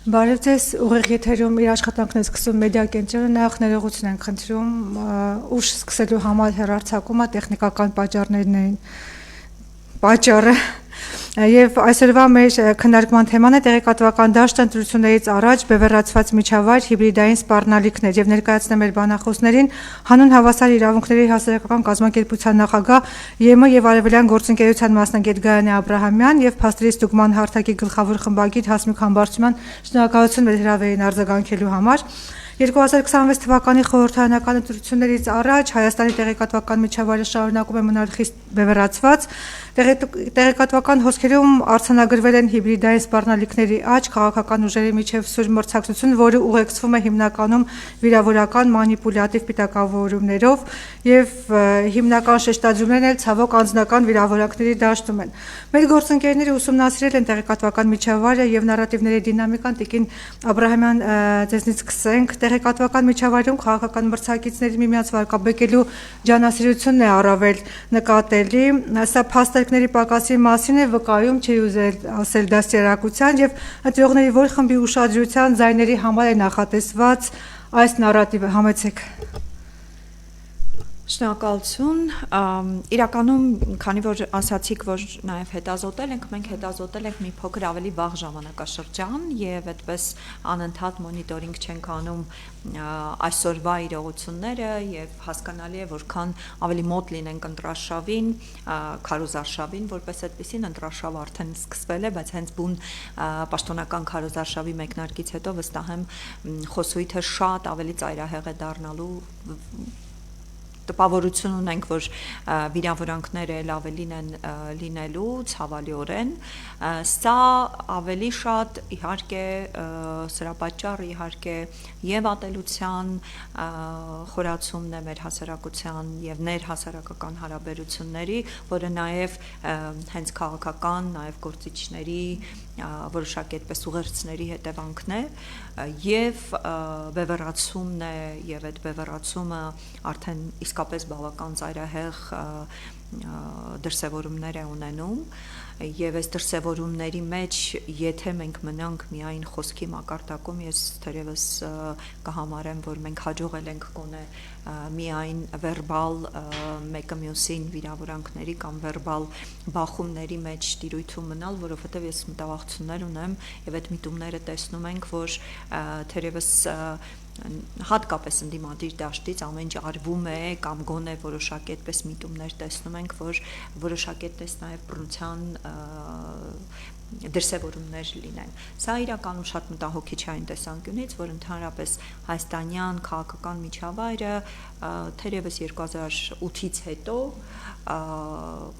Բարև ձեզ, ուղիղ եթերում իր աշխատանքն է սկսում մեդիա կենտրոնը, նախ ներողություն ենք խնդրում, ուշ սկսելու համար հեռարձակումը տեխնիկական պատճառներն էին պատճառը, եւ այսօրվա մեր քննարկման թեման է տեղեկատվական դաշտ ընտրություններից առաջ բևեռացված միջավայր հիբրիդային սպառնալիքներ եւ ներկայացնեմ մեր բանախոսներին հանուն հավասար իրավունքների հասարակական կազմակերպության նախագահ ԵՄ եւ Արևելյան գործընկերության մասնագետ Գայանե Աբրահամյան եւ Փաստերի ստուգման հարթակի գլխավոր խմբագիր Հասմիկ Համբարձումյան շնորհակալություն մեր հրավերին արձագանքելու համար 2026 թվականի խորհրդարանական ընտրություններից առաջ Հայաստանի տեղեկատվական միջավայրը շարունակում է մնալ խիստ բևեռացված տեղեկատվական հոսքերում արձանագրվել են հիբրիդային սպառնալիքների աճ քաղաքական ուժերի միջև սուր մրցակցություն, որը ուղեկցվում է հիմնականում վիրավորական մանիպուլյատիվ պիտակավորումներով եւ հիմնական շեշտադրումներն էլ ցավոք անձնական վիրավորանքների դաշտում են։ Մեր գործընկերները ուսումնասիրել են տեղեկատվական միջավայրը եւ նարատիվների դինամիկան, Տիկին Աբրահամյան, ձեզնից սկսենք։ Տեղեկատվական միջավայրում քաղաքական մրցակիցների միմյանց վարկաբեկելու ջանասիրությունն է առավել նկատելի, սա փաստարկների պակասի մասին է վկայում, չի ուզել ասել դաստիարակության եւ ընտրողների որ խմբի ուշադրության ձայների համար է նախատեսված այս նարատիվը, համեցեք։ Շնորհակալություն, իրականում քանի որ ասացիք, որ նաև հետազոտել ենք, մենք հետազոտել ենք մի փոքր ավելի վաղ ժամանակաշրջան եւ այդպես անընդհատ մոնիտորինգ չենք անում այսօրվա իրողությունները եւ հասկանալի է որքան ավելի մոտ լինենք ընտրարշավին, քարոզարշավին, որպես այդպեսին ընտրարշավը արդեն սկսվել է, բայց հենց բուն պաշտոնական քարոզարշավի մեկնարկից հետո վստահ եմ խոսույթը շատ ավելի ծայրահեղ է դառնալու տպավորություն ունենք, որ վիրավորանքները էլ ավելին են լինելու ցավալիորեն, սա ավելի շատ իհարկե սրա պատճառը իհարկե եւ ատելության խորացումն է մեր հասարակության եւ ներհասարակական հարաբերությունների, որը նաեւ հենց քաղաքական, նաեւ գործիչների որոշակի այդպես ուղերձների հետևանքն է եւ բևեռացումն է եւ այդ բևեռացումը արդեն իսկապես բավական ծայրահեղ դրսևորումներ է ունենում եւ այս դրսևորումների մեջ եթե մենք մնանք միայն խոսքի մակարդակում ես թերևս կհամարեմ որ մենք հաջողել ենք գոնե միայն վերբալ մեկը մյուսին վիրավորանքների կամ վերբալ բախումների մեջ տիրույթում մնալ, որովհետեւ ես մտավախություններ ունեմ եւ այդ միտումները տեսնում ենք, որ թերևս հատկապես ընդդիմադիր դաշտից ամեն ինչ արվում է կամ գոնե որոշակի այդպես միտումներ տեսնում ենք, որ որոշակի այդպես նաև բռնության դրսևորումներ լինեն։ Սա իրականում շատ մտահոգիչ է այն տեսանկյունից, որ ընդհանրապես հայաստանյան քաղաքական միջավայրը թերևս 2008-ից հետո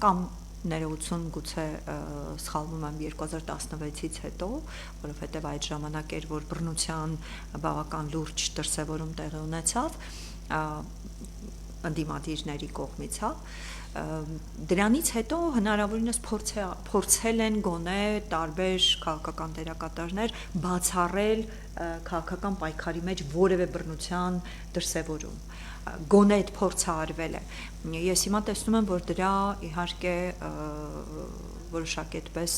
կամ ներողություն գուցե սխալվում եմ 2016-ից հետո, որովհետև այդ ժամանակ էր, որ բռնության բավական լուրջ դրսևորում տեղի ունեցավ ընդդիմադիրների կողմից, դրանից հետո հնարավորինս փորձել են գոնե տարբեր քաղաքական դերակատարներ բացառել քաղաքական պայքարի մեջ որևէ բռնության դրսևորում գոնե այդ փորձը արվել է ես հիմա տեսնում եմ որ դրա իհարկե որոշակի այդպես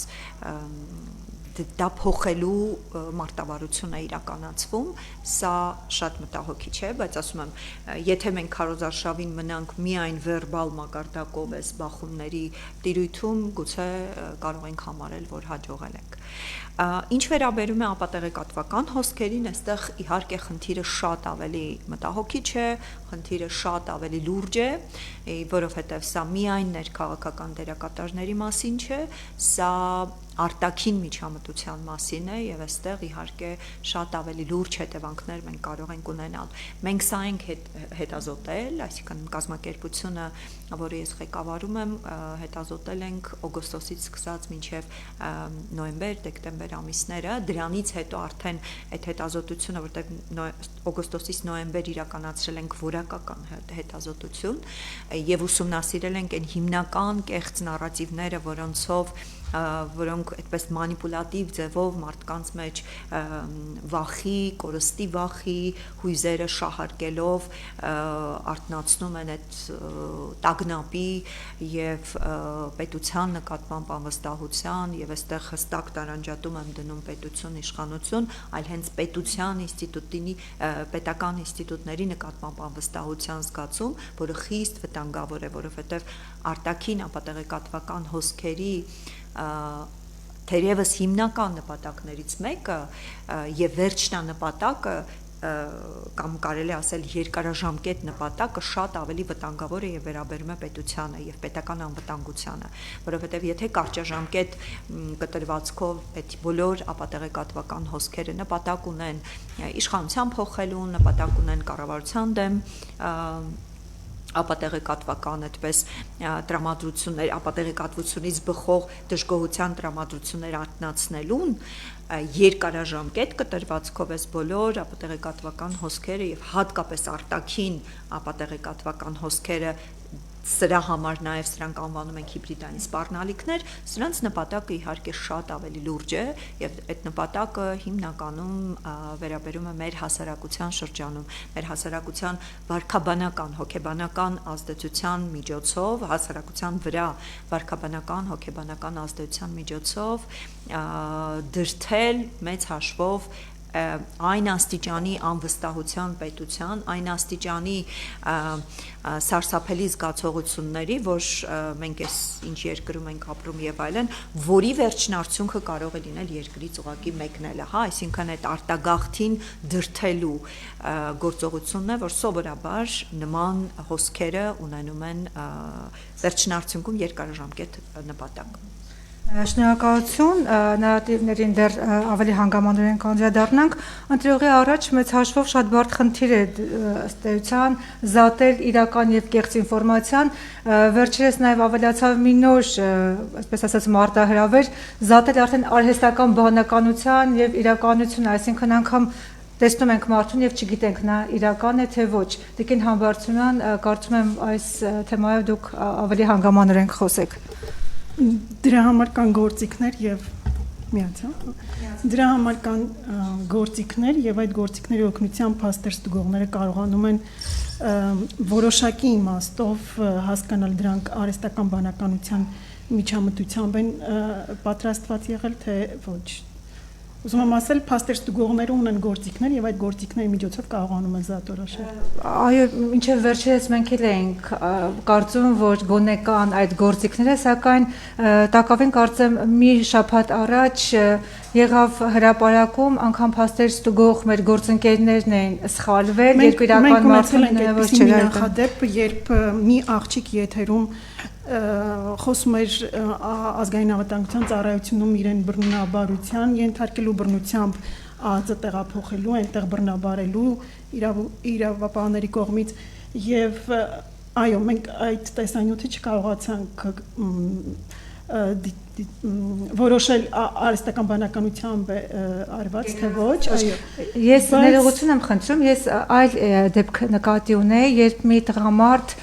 դա փոխելու մարտավարություն է իրականացվում, սա շատ մտահոգիչ է, բայց ասում եմ, եթե մենք քարոզարշավին մնանք միայն վերբալ մակարդակով այս բախումների տիրույթում, գուցե կարող ենք համարել, որ հաջողել ենք։ Ինչ վերաբերում է ապատեղեկատվական հոսքերին, այստեղ իհարկե խնդիրը շատ ավելի մտահոգիչ է, խնդիրը շատ ավելի լուրջ է, որովհետև սա միայն ներքաղաքական դերակատարների մասին չէ, սա արտաքին միջամտության մասին է եւ այստեղ իհարկե շատ ավելի լուրջ հետևանքներ մենք կարող ենք ունենալ։ Մենք սա ենք հետազոտել, այսինքն կազմակերպությունը, որը ես ղեկավարում եմ, հետազոտել ենք օգոստոսից սկսած մինչև նոյեմբեր, դեկտեմբեր ամիսները, դրանից հետո արդեն այդ հետազոտությունը, որտեղ օգոստոսից նոյեմբեր իրականացրել ենք որակական հետազոտություն եւ ուսումնասիրել ենք այն հիմնական կեղծ նարատիվները, որոնցով որոնք այդպես մանիպուլատիվ ձևով մարդկանց մեջ վախի, կորստի վախի հույզերը շահարկելով արթնացնում են այդ տագնապի եւ պետության նկատմամբ անվստահության եւ այստեղ հստակ տարանջատում եմ դնում պետություն իշխանություն, այլ հենց պետության ինստիտուտի պետական ինստիտուտների նկատմամբ անվստահության զգացում, որը խիստ վտանգավոր է, որովհետեւ արտաքին ապատեղեկատվական հոսքերի թերևս հիմնական նպատակներից մեկը եւ վերջնանպատակը կամ կարելի ասել երկարաժամկետ նպատակը շատ ավելի վտանգավոր է եւ վերաբերում է պետությանը եւ պետական անվտանգությանը, որովհետեւ եթե կարճաժամկետ կտրվածքով այդ բոլոր ապատեղեկատվական հոսքերը նպատակ ունեն իշխանության փոխելու, նպատակ ունեն կառավարության դեմ ապատեղեկատվական այդպես տրամադրություններ, ապատեղեկատվությունից բխող դժգոհության տրամադրություններ արտնացնելուն երկարաժամկետ կտրվածքով էս բոլոր ապատեղեկատվական հոսքերը եւ հատկապես արտաքին ապատեղեկատվական հոսքերը սրա համար նաև սրանք անվանում ենք հիբրիդային սպառնալիքներ, սրանց նպատակը իհարկե շատ ավելի լուրջ է եւ այդ նպատակը հիմնականում վերաբերում է մեր հասարակության շրջանում, մեր հասարակության վարքաբանական, հոգեբանական ազդեցության միջոցով, հասարակության վրա վարքաբանական, հոգեբանական ազդեցության միջոցով դրթել մեծ հաշվով այն աստիճանի անվստահության պետության, այն աստիճանի սարսափելի զգացողությունների, որ մենք այս ինչ երկրում ենք ապրում եւ այլն, որի վերջնարդյունքը կարող է լինել երկրից ուղղակի մեկնելը, հա, այսինքն այդ արտագաղթին դրթելու գործողությունն է, որ սովորաբար նման հոսքերը ունենում են վերջնարդյունքում երկարաժամկետ նպատակ։ Շնորհակալություն, նարատիվներին դեռ ավելի հանգամանորեն կանդրադառնանք, ընտրողի առաջ մեծ հաշվով շատ բարդ խնդիր է ըստ էության զատել իրական եւ կեղծ ինֆորմացիան, վերջերս նաեւ ավելացավ մի նոր, այսպես ասած, մարտահրավեր, զատել արդեն արհեստական բանականության եւ իրականություն, այսինքն անգամ տեսնում ենք մարդուն եւ չգիտենք նա իրական է թե ոչ։ Տիկին Համբարձումյան, կարծում եմ այս թեմայով դուք ավելի հանգամանորեն խոսեք։ Դրա համար կան գործիքներ եւ դրա համար կան գործիքներ եւ այդ գործիքների օգնությամբ փաստեր ստուգողները կարողանում են որոշակի իմաստով հասկանալ դրանք արհեստական բանականության միջամտությամբ են պատրաստված եղել թե ոչ։ Ուզում եմ ասել, փաստեր ստուգողները ունեն գործիքներ եւ այդ գործիքների միջոցով կարողանում են զատորոշել։ Այո, ինչեւ վերջերս մենք էլ էինք կարծում, որ գոնե կան այդ գործիքները, սակայն տակավին կարծեմ մի շաբաթ առաջ եղավ հրապարակում, անգամ փաստեր ստուգող մեր գործընկերներն էին սխալվել, երբ իրական մարդուն ոչ չէր նախադեպ, երբ մի աղջիկ եթերում խոսում էր ազգային անվտանգության ծառայությունում իրեն բռնաբարության ենթարկելու բռնությամբ ԱԱԾ տեղափոխելու, այնտեղ բռնաբարելու իրավապահների կողմից եւ այո, մենք այդ տեսանյութը չկարողացանք որոշել արհեստական բանականությամբ արված թե ոչ, այո։ Ես ներողություն եմ խնդրում, ես այլ դեպք նկատի ունեի, երբ մի տղամարդ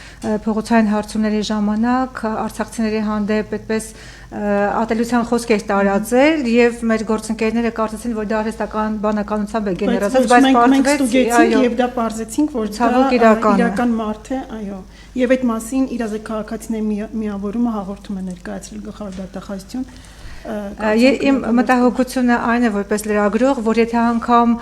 փողոցային հարցումների ժամանակ արցախցիների հանդեպ այդպես ատելության խոսք էր տարածել եւ մեր գործընկերները կարծեցին, որ դա արհեստական բանականությամբ է գեներացած, բայց մենք ստուգեցինք եւ դա պարզեցինք, որ դա իրական մարդ է, այո։ Եվ այդ մասին իրազեկ քաղաքացիների միավորումը հաղորդում է ներկայացրել գլխավոր դատախազություն։ Իմ մտահոգությունը այն է, որպես լրագրող, որ եթե անգամ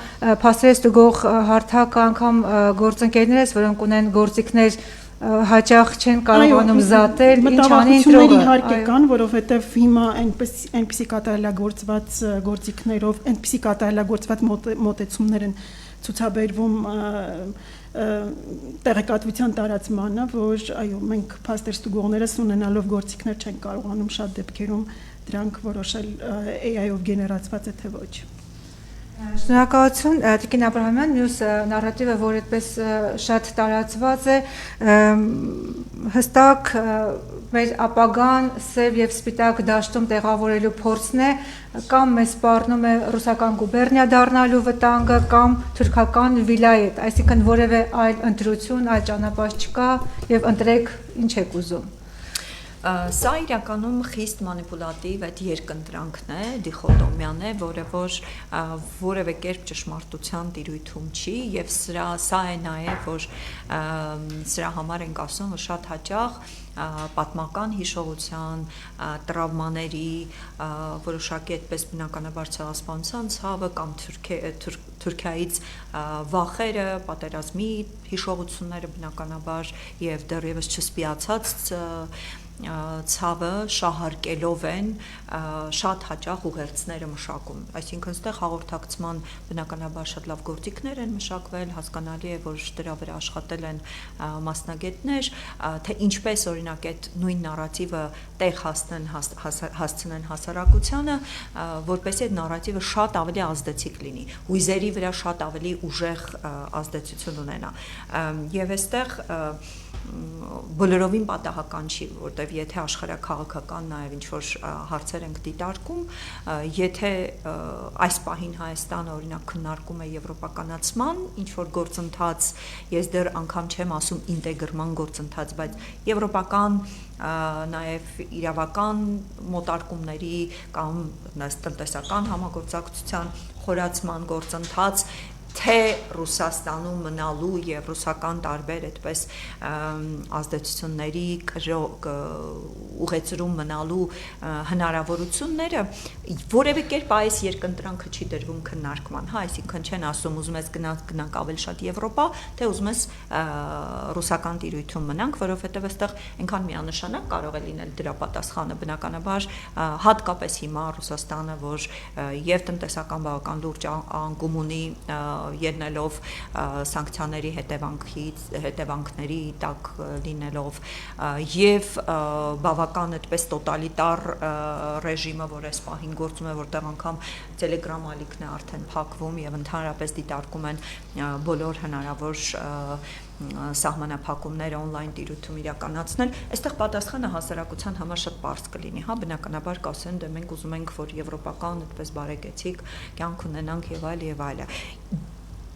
փաստեր ստուգող հարթակը անգամ գործընկերներս, որոնք ունեն գործիքներ հաճախ չեն կարողանում զատել, ինչ անի ընտրողը։ Իհարկե կան, որովհետև հիմա այնպիսի կատարելագործված գործիքներով, այնպիսի կատարելագործված մոտեցումներ են ցուցաբերվում տեղեկատվության տարածմանը, որ այո, մենք փաստեր ստուգողներս ունենալով գործիքներ չեն կարողանում շատ դեպքերում դրանք որոշել AI-ով գեներացված է թե ոչ։ Շնորհակալություն, Տիկին Աբրահամյան, մյուս նարատիվը, որ այդպես շատ տարածված է, հստակ մեր ապագան սև եւ սպիտակ դաշտում տեղավորելու փորձն է, կամ մեզ սպառնում է ռուսական գուբերնիա դառնալու վտանգը, կամ թուրքական վիլայետ, այսինքն որևէ այլ ընտրություն, այլ ճանապարհ չկա եւ ընտրեք ինչ եք ուզում։ Սա իրականում խիստ մանիպուլատիվ այդ երկընտրանքն է, դիխոտոմիան է, որը որևէ կերպ ճշմարտության տիրույթում չի եւ սա է նաեւ որ սրա համար ենք ասում, որ շատ հաճախ պատմական հիշողության, տրավմաների, որոշակի այդպես բնականաբար ցեղասպանության ցավը կամ Թուրքիայից վախերը, պատերազմի հիշողությունները բնականաբար եւ դեռևս չսպիացած ցավը շահարկելով են շատ հաճախ ուղերձները մշակում, այսինքն այստեղ հաղորդակցման բնականաբար շատ լավ գործիքներ են մշակվել, հասկանալի է, որ դրա վրա աշխատել են մասնագետներ, թե ինչպես օրինակ այդ նույն նարատիվը տեղ հասցնեն հասարակությանը, որպեսզի այդ նարատիվը շատ ավելի ազդեցիկ լինի, հույզերի վրա շատ ավելի ուժեղ ազդեցություն ունենա, եւ այստեղ բոլորովին պատահական չի, որտեվ եթե աշխարհաքաղաքական նաև ինչ-որ հարցեր ենք դիտարկում, եթե այս պահին Հայաստանը օրինակ քննարկում է եվրոպականացման ինչ-որ գործընթաց, ես դեռ անգամ չեմ ասում ինտեգրման գործընթաց, բայց եվրոպական նաև իրավական մոտարկումների կամ տնտեսական համագործակցության խորացման գործընթաց թե Ռուսաստանում մնալու եւ ռուսական տարբեր այդպես ազդեցությունների ուղեցրում մնալու հնարավորությունները որևէ կերպ այս երկընտրանքը չի դրվում քննարկման, հա, այսինքն չեն ասում ուզում ես գնանք ավելի շատ Եվրոպա, թե ուզում ես ռուսական տիրույթում մնանք, որովհետեւ այստեղ այնքան միանշանակ կարող է լինել դրա պատասխանը բնականաբար հատկապես հիմա Ռուսաստանը, որ եւ տնտեսական բավական լուրջ անկում ունի ելնելով սանկցիաների հետևանքների տակ լինելով եւ բավական այդպես տոտալիտար ռեժիմը, որ այս պահին գործում է, որտեղ անգամ Telegram ալիքն է արդեն փակվում եւ ընդհանրապես դիտարկում են բոլոր հնարավոր սահմանափակումները on-line տիրույթում իրականացնել, այստեղ պատասխանը հասարակության համար շատ պարզ կլինի, հա, բնականաբար կասեն, դե մենք ուզում ենք, որ եվրոպական այդպես բարեկեցիկ կյանք ունենանք եւ այլ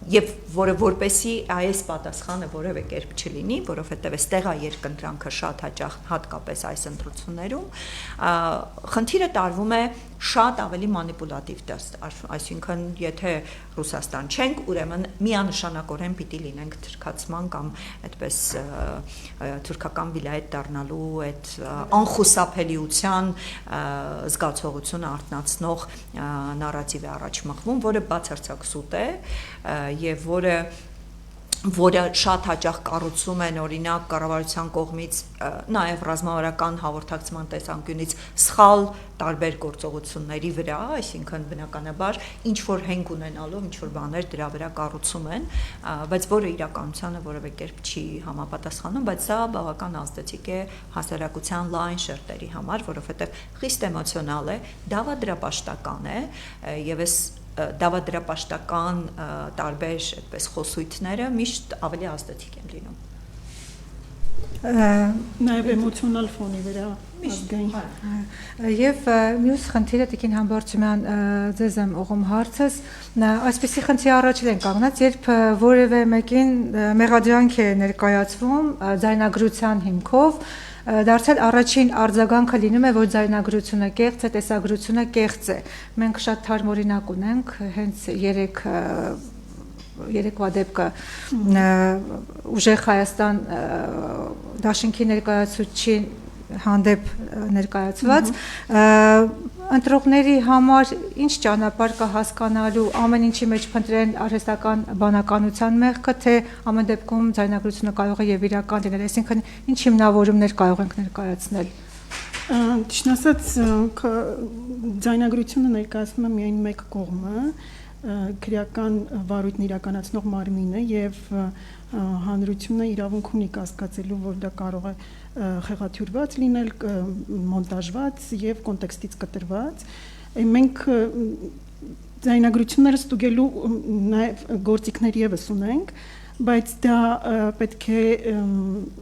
Եվ որպեսի այս պատասխանը որևէ կերպ չլինի, որովհետև այստեղ է երկընտրանքը շատ հաճախ հատկապես այս ընտրություններում, խնդիրը տարվում է շատ ավելի մանիպուլատիվ տեստ, այսինքն եթե Ռուսաստան չենք, ուրեմն միանշանակորեն պիտի լինենք թուրքացման կամ այդպես թուրքական վիլայետ դառնալու այդ անխուսափելիության զգացողությունը արտնացնող նարատիվ է առաջ մղվում, որը բացարձակ սուտ է եւ որը շատ հաճախ կառուցում են օրինակ կառավարության կողմից նաև ռազմավարական հաղորդակցման տեսանկյունից սխալ տարբեր գործողությունների վրա, այսինքն բնականաբար ինչ որ հենք ունենալով ինչ որ բաներ դրա վրա կառուցում են, բայց որը իրականությանը որևէ կերպ չի համապատասխանում, բայց սա բավական ազդեցիկ է հասարակության լայն շերտերի համար, որովհետև խիստ էմոցիոնալ է, դավադրապաշտական է եւ դավադրապաշտական տարբեր այդպես խոսույթները միշտ ավելի ազդեցիկ են լինում։ Նաև էմոցիոնալ ֆոնի վրա ազգային։ Եվ մյուս խնդիրը Տիկին Համբարձումյան ձեզ եմ ուղղում հարցս, այսպեսի խնդրի առաջ են կանգնած, երբ որևէ մեկին մեղադրանք է ներկայացվում ձայնագրության հիմքով, դարձել առաջին արձագանքը լինում է, որ ձայնագրությունը կեղծ է, տեսագրությունը կեղծ է։ Մենք շատ թարմ օրինակ ունենք, հենց երեկվա դեպքը ուժեղ Հայաստան դաշինքի ներկայացուցչի հանդեպ ներկայացված ընտրողների համար ինչ ճանապարհ կա հասկանալու ամեն ինչի մեջ փնտրեն արհեստական բանականության մեղքը, թե ամեն դեպքում ձայնագրությունը կարող է եւ իրական լինել, այսինքն ինչ հիմնավորումներ կարող ենք ներկայացնել։ Ճիշտ ասած, ձայնագրությունը ներկայացնում է միայն մեկ կողմը, քրեական վարույթն իրականացնող մարմինը եւ հանրությունը իրավունք ունի կասկածելու, որ դա կարող է խեղաթյուրված լինել, մոնտաժված եւ կոնտեքստից կտրված։ Մենք ձայնագրությունները ստուգելու նաեւ գործիքներ եւս ունենք, բայց դա պետք է,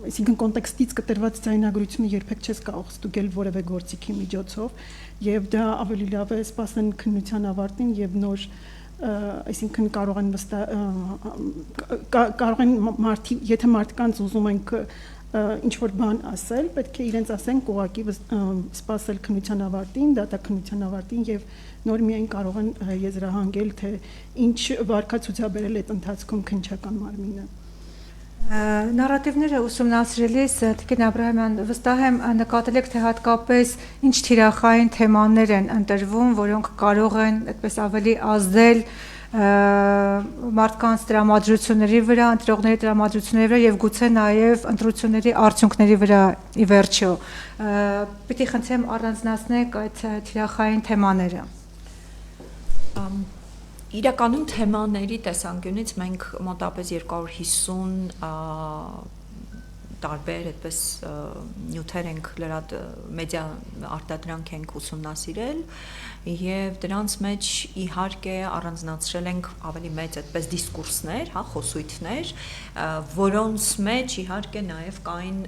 այսինքն կոնտեքստից կտրված ձայնագրությունը երբեք չես կարող ստուգել որևէ գործիքի միջոցով եւ դա ավելի լավ է սպասեն քննության ավարտին եւ նոր այսինքն կարող են եթե մարդկանց ուզում ենք ինչ որ բան ասել, պետք է իրենց ասեն կողակի սպասել քննության ավարտին, դատաքննության ավարտին եւ նոր միայն կարող են եզրահանգել, թե ինչ վարկացուցաբերել այդ ընթացքում քննչական մարմինը։ Նարատիվները ուսումնասիրելիս Տիկին Աբրահամյան վստահ եմ նկատել եք թե հատկապես ինչ թիրախային թեմաներ են ընտրվում, որոնք կարող են այդպես ավելի ազդել մարդկանց տրամադրությունների վրա, ընտրողների տրամադրությունների վրա եւ գուցե նաեւ ընտրությունների արդյունքների վրա ի վերջո։ Պիտի խնդրեմ առանձնացնեք այդ թիրախային թեմաները։ Իրականում թեմաների տեսանկյունից մենք մոտապես 250 տարբեր այդպես նյութեր ենք մեդիա արտադրանք ենք ուսումնասիրել եւ դրանց մեջ իհարկե առանձնացրել ենք ավելի մեծ այդպես դիսկուրսներ, հա, խոսույթներ, որոնց մեջ իհարկե նաեւ կային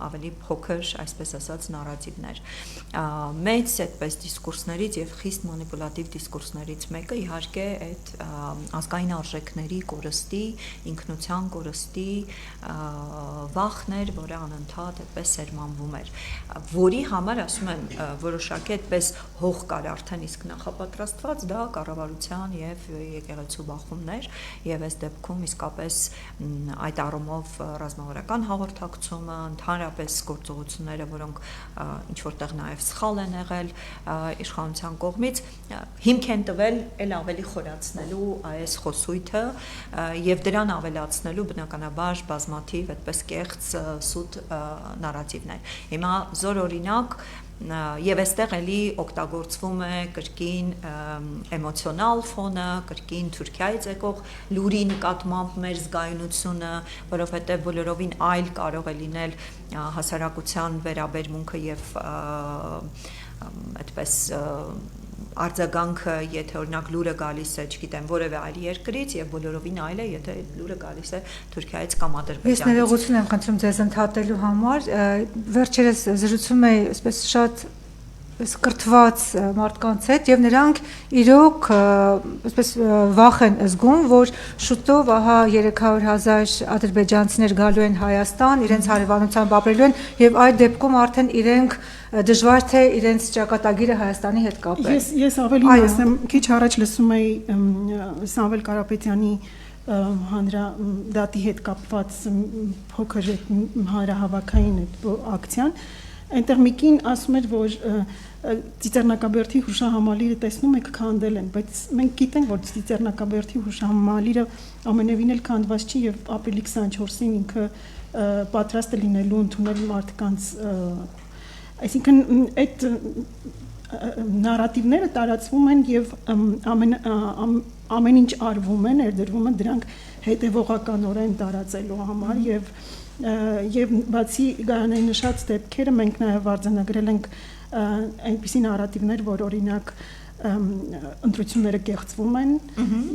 ավելի փոքր, այսպես ասած, նարատիվներ։ Մեծ այդպես դիսկուրսներից եւ խիստ մանիպուլատիվ դիսկուրսներից մեկը իհարկե այդ ազգային արժեքների կորստի, ինքնության կորստի վախներ, որը անընդհատ այդպես սերմանվում էր, որի համար ասում եմ որոշակի այդպես հող կար արդեն իսկ նախապատրաստված, դա կառավարության եւ եկեղեցու բախումներ եւ այս դեպքում իսկապես այդ առումով ռազմավարական հաղորդակցումը, ընդհանրապես գործողությունները, որոնք ինչ որտեղ նաեւ սխալ են եղել իշխանության կողմից, հիմք են տվել ել ավելի խորացնելու այս խոսույթը եւ դրան ավելացնելու բնականաբար բազմաթիվ այդպես կեղծ սուտ նարատիվներ։ Հիմա զոր օրինակ եւ այստեղ էլի օգտագործվում է կրկին էմոցիոնալ ֆոնը, կրկին Թուրքիայից եկող լուրի նկատմամբ մեր զգայունությունը, որովհետեւ բոլորովին այլ կարող է լինել հասարակության վերաբերմունքը եւ այդպես արձագանքը, եթե օրինակ լուրը գալիս է, չգիտեմ, որևէ այլ երկրից եւ բոլորովին այլ է, եթե լուրը գալիս է Թուրքիայից կամ Ադրբեջանից։ Ես ներողություն եմ խնդրում ձեզ ընդհատելու համար, վերջերս զրուցում էի այսպես շատ կրթված մարդկանց հետ եւ նրանք իրոք այսպես վախ են զգում, որ շուտով ահա 300,000 ադրբեջանցիներ գալու են Հայաստան, իրենց հարևանությամբ ապրելու են եւ այդ դեպքում արդեն իրենք դժվար թե իրենց ճակատագիրը Հայաստանի հետ կապեն։ Ես ավելի ասեմ, քիչ առաջ լսում էի Սամվել Կարապետյանի հանրադատի հետ կապված փոքր հանրահավաքային ակցիան, այնտեղ մի կին ասում էր, որ Ծիծեռնակաբերդի հուշահամալիրը տեսնում եք քանդել են, բայց մենք գիտենք, որ Ծիծեռնակաբերդի հուշահամալիրը ամենևին էլ քանդված չի եւ ապրիլի 24-ին ինքը պատրաստ է լինելու ընդունել մարդկանց, այսինքն այդ նարատիվները տարածվում են եւ ամեն ինչ արվում է, ներդրվում են դրանք հետեւողականորեն տարածելու համար եւ բացի Գայանայի նշած դեպքերը մենք նաեւ արձանագրել ենք այնպիսի նարատիվներ, որ օրինակ ընտրությունները կեղծվում են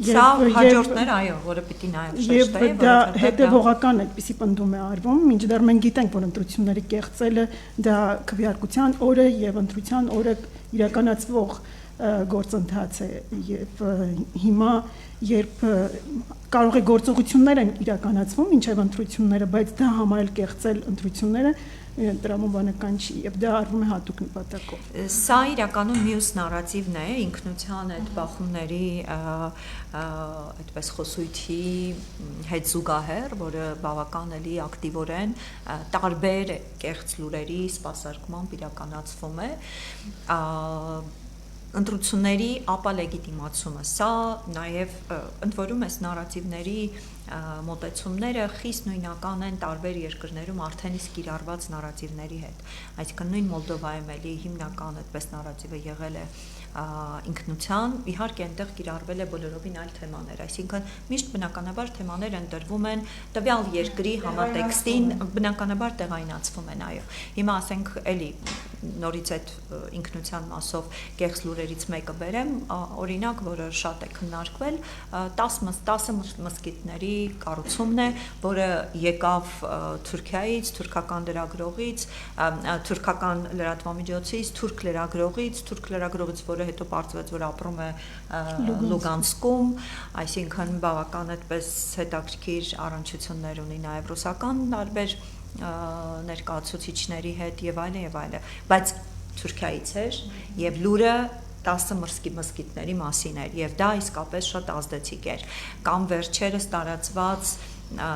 եւ հաջորդներ, այո, որը պիտի նաեւ շեշտայի, որովհետեւ դա հետեւողական այդպիսի պնդում է արվում, մինչդեռ մենք գիտենք, որ ընտրությունների կեղծելը դա քվեարկության օրը եւ ընտրության օրը իրականացվող գործընթաց է եւ հիմա երբ կարող է գործողություններ են իրականացվում ինչեւ ընտրությունները, բայց դա համարել կեղծել ընտրությունները տրամաբանական չի եւ դա արվում է հատուկ նպատակով։ Սա իրականում մյուս նարատիվն է ինքնության այդ բախումների այդպես խոսույթի հետ զուգահեռ, որը բավական էլի ակտիվորեն տարբեր կեղծ լուրերի սպասարկմամբ իրականացվում է ընտրությունների ապալեգիտիմացումը, սա նաև ընդ որում այս նարատիվների մոտեցումները խիստ նույնական են տարբեր երկրներում արդեն իսկ կիրառված նարատիվների հետ, այսինքն նույն Մոլդովայում էլի հիմնական այդպես նարատիվը եղել է ինքնության, իհարկե այնտեղ կիրառվել է բոլորովին այլ թեմաներ, այսինքն միշտ բնականաբար թեմաներ ընտրվում են տվյալ երկրի համատեքստին, բնականաբար տեղայնացվում են, այո։ Հիմա ասենք էլի նորից այդ ինքնության մասով կեղծ լուրերից մեկը բերեմ, օրինակ, որը շատ է քննարկվել, 10 մզկիթների կառուցումն է, որը եկավ Թուրքիայից, թուրքական լրագրողից, թուրքական լրատվամիջոցից, թուրք լրագրողից, որը հետո պարզվեց, որ ապրում է Լուգանսկում, այսինքն բավական այդպես հետաքրքիր առնչություններ ունի նաև ռուսական տարբեր ներկայացուցիչների հետ եւ այլն, բայց Թուրքիայից էր եւ լուրը 10 մզկիթների մասին էր եւ դա իսկապես շատ ազդեցիկ էր կամ վերջերս տարածված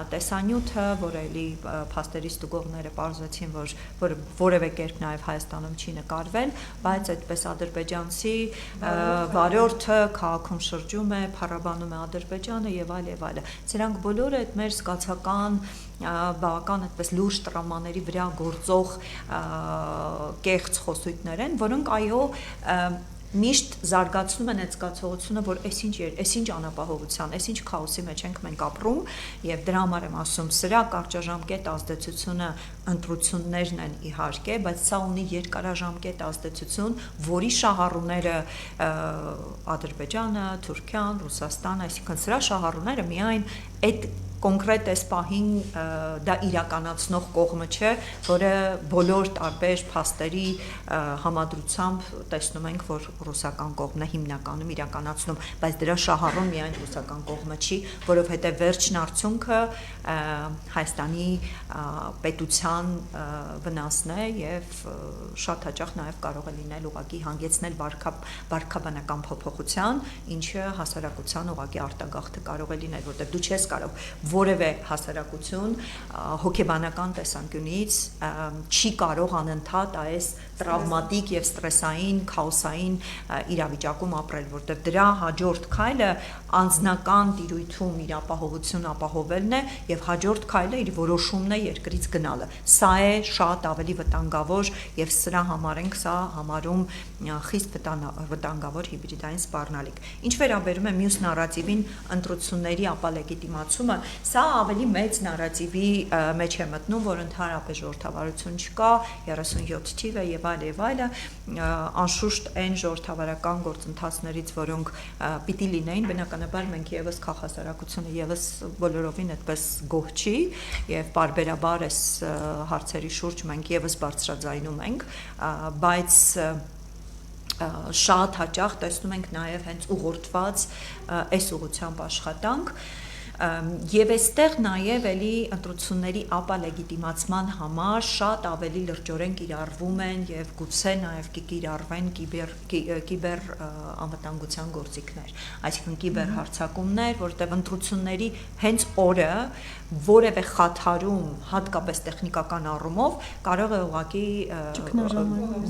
տեսանյութը, որ էլի փաստերի ստուգողները պարզեցին, որ որևէ կերպ նաև Հայաստանում չի նկարվել, բայց այդպես ադրբեջանցի վարորդը քաղաքում շրջում է, փառաբանում է Ադրբեջանը եւ այլն։ Սրանք բոլորը այդ մեր զգացական բավական այդպես լուրջ տրամաների վրա գործող կեղծ խոսույթներ են, որոնք այո միշտ զարգացնում են այդ զգացողությունը, որ այսինչ անապահովության, այսինչ քաոսի մեջ ենք մենք ապրում եւ դրա համար եմ ասում, սրա կարճաժամկետ ազդեցությունը ընտրություններն են իհարկե, բայց սա ունի երկարաժամկետ ազդեցություն, որի շահառուները Ադրբեջանը, Թուրքիան, Ռուսաստանը, այսինքն սրա շահառուները միայն այդ կոնկրետ այս պահին դա իրականացնող կողմը չէ, որը բոլոր տարբեր փաստերի համադրությամբ տեսնում ենք, որ ռուսական կողմն է հիմնականում իրականացնում, բայց դրա շահառուն միայն ռուսական կողմը չի, որովհետև վերջին արդյունքը Հայաստանի պետության վնասն է եւ շատ հաճախ նաեւ կարող է լինել ուղղակի հանգեցնել վարքաբանական փոփոխության, ինչը հասարակության ուղղակի արտագաղթը կարող է լինել, որտեղ դու չես կարող որևէ հասարակություն հոգեբանական տեսանկյունից չի կարող անընդհատ այս տրավմատիկ եւ ստրեսային, քաոսային իրավիճակում ապրել, որտեղ դրա հաջորդ քայլը անձնական տիրույթում իր ապահովություն ապահովելն է եւ հաջորդ քայլը իր որոշումն է երկրից գնալը։ Սա է շատ ավելի վտանգավոր եւ սրա համար ենք սա համարում խիստ վտանգավոր հիբրիդային սպառնալիք։ Ինչ վերաբերում է մյուս նարատիվին, ընտրությունների ապալեգիտիմացումը, սա ավելի մեծ նարատիվի մեջ է մտնում, որ ընդհանրապես ժողովրդավարություն չկա, 37 թիվ է եւ այլն, անշուշտ այն ժողովրդավարական գործընթացներից, որոնք պիտի լինեին, բնականաբար մենք եւս քաղաքասարակությունը եւս բոլորովին այդպես գոհ չի եւ բարբերաբար այս հարցերի շուրջ մենք եւս բարձրաձայնում ենք, բայց շատ հաճախ տեսնում ենք նաև հենց ուղղորդված այս ուղղությամբ աշխատանք եւ այստեղ նաև էլի ընտրությունների ապալեգիտիմացման համար շատ ավելի լրջորեն կիրառվում են եւ գուցե նաև կիրառվեն կիբեր անվտանգության գործիքներ, այսինքն կիբեր հարձակումներ, որտեղ ընտրությունների հենց օրը որևէ խաթարում, հատկապես տեխնիկական առումով, կարող է ուղղակի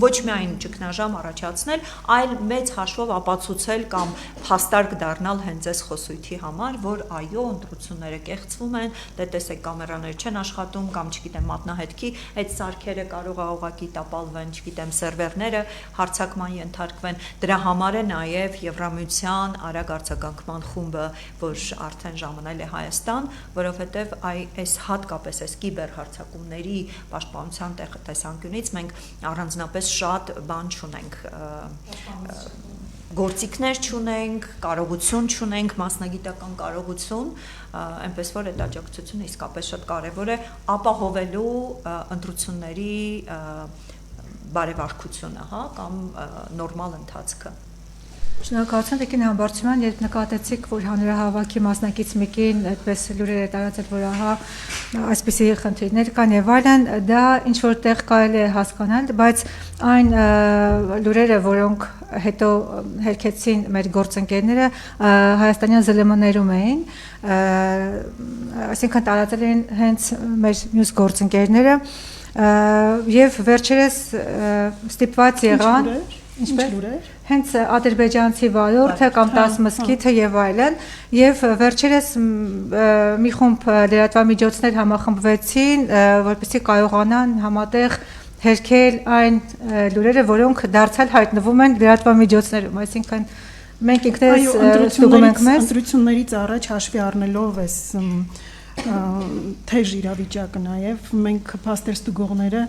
ոչ միայն ճգնաժամ առաջացնել, այլ մեծ հաշվով ապացուցել կամ փաստարկ դառնալ հենց այս խոսույթի համար, որ այո, ընտրությունները կեղծվում են, դե տեսեք կամերաներ չեն աշխատում կամ չգիտեմ մատնահետքի այդ սարքերը կարող է ուղղակի տապալվեն, չգիտեմ սերվերները հարձակման ենթարկվեն, դրա համար է նաև Եվրամիության արագ արձագանքման խումբը, որ արդեն ժամանել է Հայաստան, որովհետև այս հատկապես այս կիբեր հարձակումների պաշտպանության տեսանկյունից մենք առանձնապես շատ բան չունենք, գործիքներ չունենք, կարողություն չունենք, մասնագիտական կարողություն, այնպես որ այդ աջակցությունը իսկապես շատ կարևոր է ապահովելու ընտրությունների բարեվարկությունը, հա, կամ նորմալ ընթացքը։ Շնորհակալություն Տիկին Համբարձումյան, երբ նկատեցիք, որ հանրահավաքի մասնակից մեկին այդպես լուրեր է տարածել, որ ահա այսպիսի խնդիրներ կան եւ այլն, դա ինչ որտեղ կարելի է հասկանալ, բայց այն լուրերը, որոնք հետո հերքեցին մեր գործընկերները, հայաստանյան ԶԼՄ-ներում էին, այսինքն տարածել են հենց մեր մյուս գործընկերները եւ վերջերս ստիպված եղան Ինչպես հենց ադրբեջանցի վարորդը կամ 10 մզկիթը եւ այլն եւ վերջերս մի խումբ լրատվամիջոցներ համախմբվեցին, որպեսզի կարողանան համատեղ հերքել այն լուրերը, որոնք դարձյալ հայտնվում են լրատվամիջոցներում, այսինքն մենք ինքներս ստուգում ենք մեզ ընտրություններից առաջ հաշվի առնելով այս թեժ իրավիճակը նաեւ մենք փաստեր ստուգողները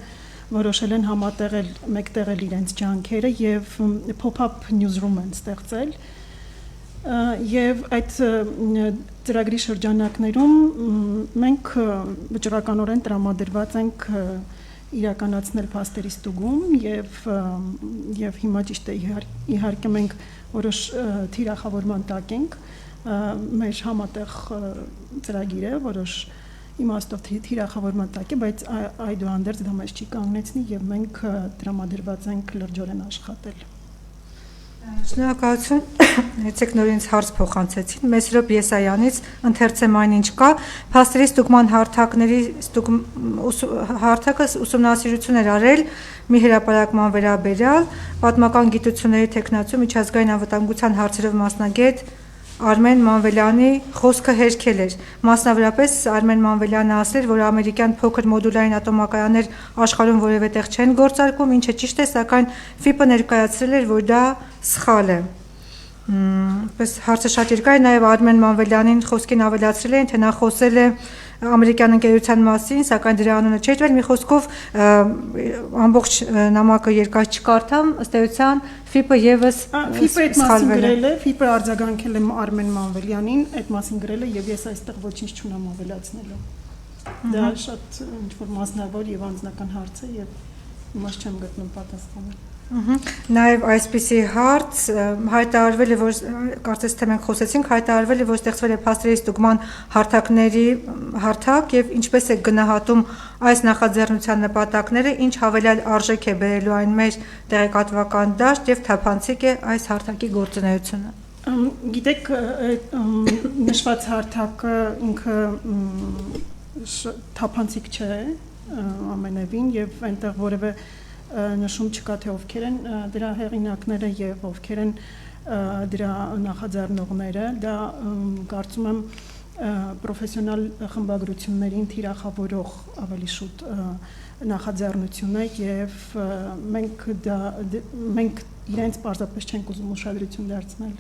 որոշել են համատեղել մեկտեղել իրենց ջանքերը եւ pop-up newsroom են ստեղծել եւ այդ ծրագրի շրջանակներում մենք վճռականորեն տրամադրված ենք իրականացնել փաստերի ստուգում եւ հիմա ճիշտ է իհարկե մենք որոշ թիրախավորման տակ ենք մեր համատեղ ծրագիրը որոշ իմաստով թիրախավորման տակ է, բայց այդուհանդերձ դա մեզ չի կանգնեցնի եւ մենք դրամադրված ենք լրջորեն աշխատել։ Շնորհակալություն, եցեք նոր ինձ հարց փոխանցեցին, Մեսրոպ Եսայանից ընթերցեմ այնինչ կա, փաստերի ստուգման հարթակների հարթակը ուսումնասիրություն էր արել մի հրապարակման վերաբերյալ, պատմական գիտությունների թեկնածու միջազգային անվտանգության հարցերով մասնագետ Արմեն Մանվելյանի խոսքը հերքել էր, մասնավորապես Արմեն Մանվելյանը ասել, որ ամերիկյան փոքր մոդուլային ատոմակայաններ աշխարհում որևէ տեղ չեն գործարկում, ինչը ճիշտ է, սակայն ՖԻՊ-ը ներկայացրել էր, որ դա սխալ է։ Պես հարցը շատ երկար է, նաև Արմեն Մանվելյանին խոսքին ավելացրել էին, թե նա խոսել է ամերիկյան ընկերության մասին, սակայն դրա անունը չէր տվել, մի խոսքով ամբողջ նամակը երկար չկարդամ, ըստ էության ՖԻՊ-ը եւս ՖԻՊ-ը այդ մասին գրել է, ՖԻՊ-ը արձագանքել է Արմեն Մանվելյանին, այդ մասին գրել է եւ ես այստեղ ոչինչ չունեմ ավելացնելու։ Դա շատ ինչ-որ մասնավոր եւ անձնական հարց է եւ իմաց չեմ գտնում պատասխանը։ Նաև այսպիսի հարց հայտարարվել է, որ կարծես թե մենք խոսեցինք, հայտարարվել է, որ ստեղծվել է փաստերի ստուգման հարթակների հարթակ եւ ինչպես է գնահատում այս նախաձեռնության նպատակները, ինչ հավելյալ արժեք է բերելու այն մեր տեղեկատվական դաշտ եւ թափանցիկ է այս հարթակի գործունեությունը։ Գիտեք, նշված հարթակը ինքը թափանցիկ չէ ամենևին եւ այնտեղ որևէ նշում չկա թե ովքեր են դրա հեղինակները եւ ովքեր են դրա նախաձեռնողները, դա կարծում եմ պրոֆեսիոնալ խմբագրություններին թիրախավորող ավելի շուտ նախաձեռնություն է եւ մենք իրենց պարզապես չենք ուզում ուշադրություն դարձնել։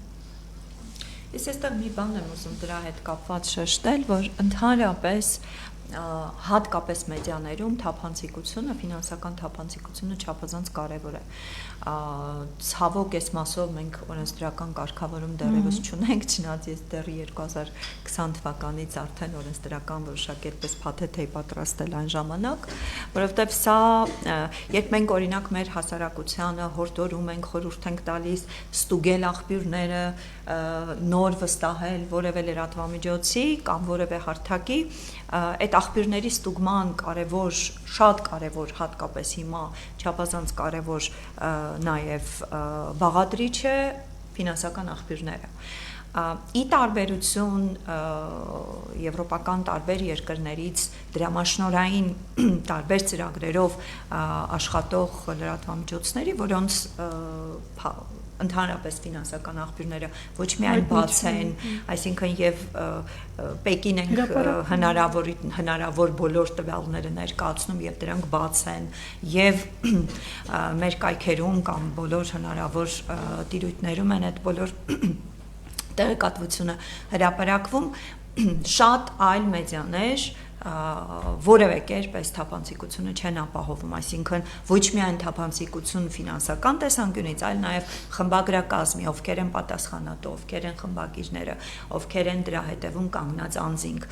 Ես այստեղ մի բան եմ ուզում դրա հետ կապված շեշտել, որ ընդհանրապես հատկապես մեդիաներում թափանցիկությունը, ֆինանսական թափանցիկությունը չափազանց կարևոր է։ Ցավոք այս մասով մենք օրենսդրական կարգավորում դեռևս չունենք, չնայած ես դեռ 2020 թվականից արդեն օրենսդրական որոշակի այդպես փաթեթ էի պատրաստել այն ժամանակ, որովհետև սա, երբ մենք օրինակ մեր հասարակությանը հորդորում ենք, խորհուրդ ենք տալիս ստուգել աղբյուրները, նոր վստահել որևէ լրատվամիջոցի կամ որևէ հարթակի, այդ աղբյուրների ստուգման կարևոր, շատ կարևոր հատկապես հիմա չափազանց կարևոր նաև բաղադրիչ է ֆինանսական աղբյուրները։ Ի տարբերություն եվրոպական տարբեր երկրներից դրամաշնորհային տարբեր ծրագրերով աշխատող լրատվամիջոցների, որոնց ընդհանրապես ֆինանսական աղբյուրները ոչ միայն բաց են, այսինքն եւ Պեկին ենք հնարավոր բոլոր տվյալները ներկայացնում եւ դրանք բաց են եւ մեր կայքերում կամ բոլոր հնարավոր տիրույթներում են այդ բոլոր տեղեկատվությունը հրապարակվում, շատ այլ մեդիաներ որևէ կերպ այս թափանցիկությունը չեն ապահովում, այսինքն ոչ միայն թափանցիկություն ֆինանսական տեսանկյունից, այլ նաև խմբագրակազմի, ովքեր են պատասխանատու, ովքեր են խմբագիրները, ովքեր են դրա հետևում կանգնած անձինք։